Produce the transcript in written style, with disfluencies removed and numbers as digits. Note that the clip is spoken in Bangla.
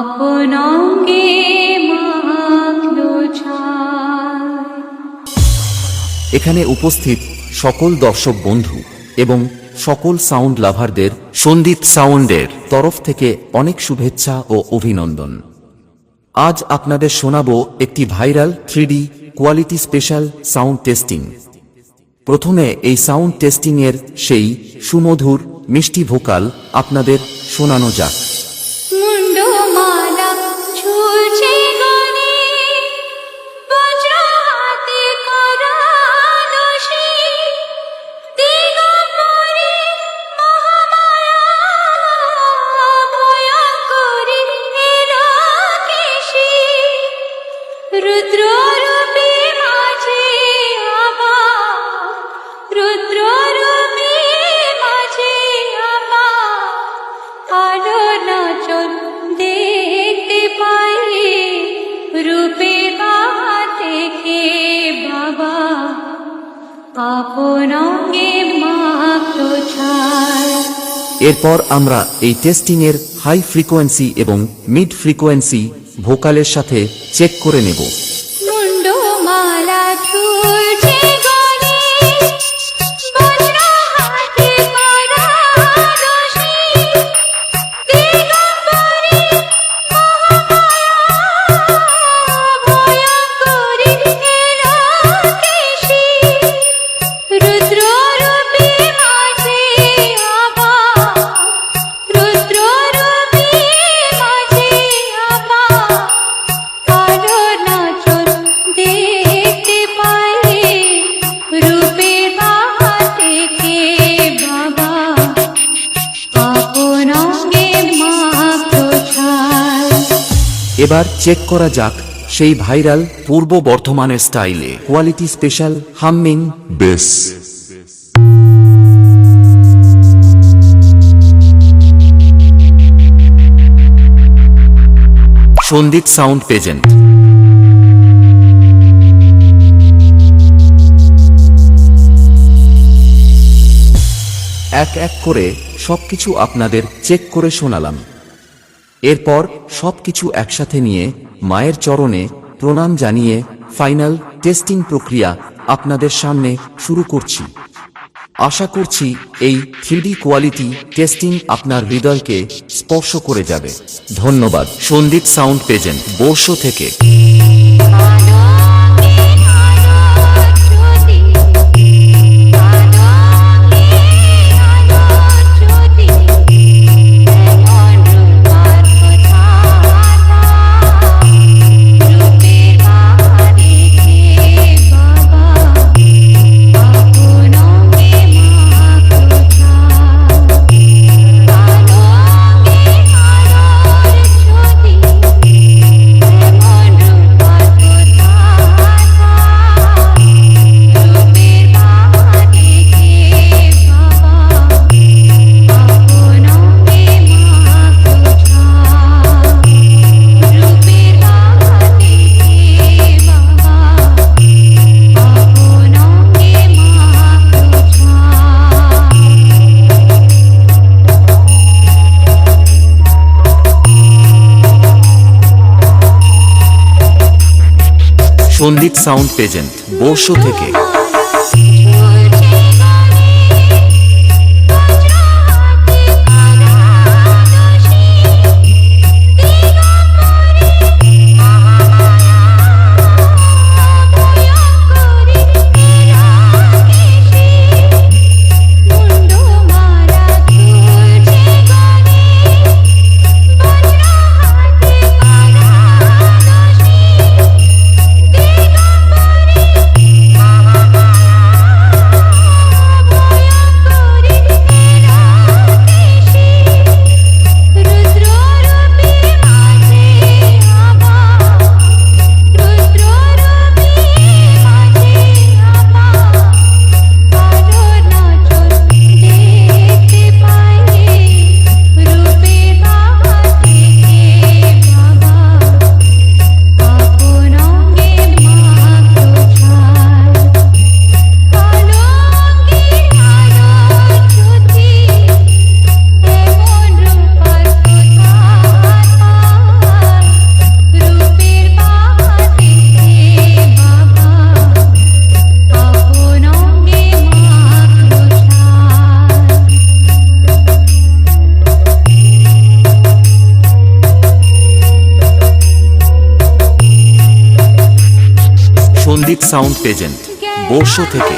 আপন অঙ্গে মাখলো ছায়। এখানে উপস্থিত সকল দর্শক বন্ধু এবং সকল সাউন্ড লাভারদের সন্দীপ সাউন্ডের তরফ থেকে অনেক শুভেচ্ছা ও অভিনন্দন। আজ আপনাদের শোনাবো একটি viral 3D quality special sound testing. প্রথমে এই সাউন্ড টেস্টিং এর সেই সুমধুর মিষ্টি ভোকাল আপনাদের শোনানো যাক। মুন্ডমালা ঝুলছে গলে, বজ্র হাতে করা নশি, দিগম্বরে মহামায়া, ভয়ঙ্করী এলাকেশী, রুদ্ররূপে মাঝে আবার, রুদ্ররূপে মাঝে আবার, আলো নাচন দেখতে পাই, রূপের বাহা থেকে বাবা, আপন অঙ্গে মাখলো ছায়। এরপর আমরা এই টেস্টিং এর হাই ফ্রিকোয়েন্সি এবং মিড ফ্রিকোয়েন্সি ভোকালের সাথে চেক করে নেব। মুন্ডমালা ঝুলছে গলে, বজ্র হাতে করা নশি, দিগম্বরে মহামায়া, ভয়ঙ্করী এলাকেশী, রুদ্ররূপে মাঝে আবার, রুদ্ররূপে মাঝে আবার, আলো নাচন দেখতে পাই, রূপের বাহা থেকে বাবা, আপন অঙ্গে মাখলো ছায়। এবার চেক করা যাক সেই ভাইরাল পূর্ব বর্ধমানের স্টাইলে quality special humming bass. Sandip sound present. এক এক করে সবকিছু আপনাদের চেক করে শোনালাম। এরপর সবকিছু একসাথে নিয়ে মায়ের চরণে প্রণাম জানিয়ে ফাইনাল টেস্টিং প্রক্রিয়া আপনাদের সামনে শুরু করছি। আশা করছি এই 3D কোয়ালিটি টেস্টিং আপনার হৃদয়কে স্পর্শ করে যাবে। ধন্যবাদ। সন্দীপ সাউন্ড প্রেজেন্ট বর্ষ থেকে। সন্দীপ সাউন্ড প্রেজেন্ট বর্ষ থেকে। দিগম্বরে সঙ্গীত সাউন্ড পেজেন্ট বোরশো থেকে।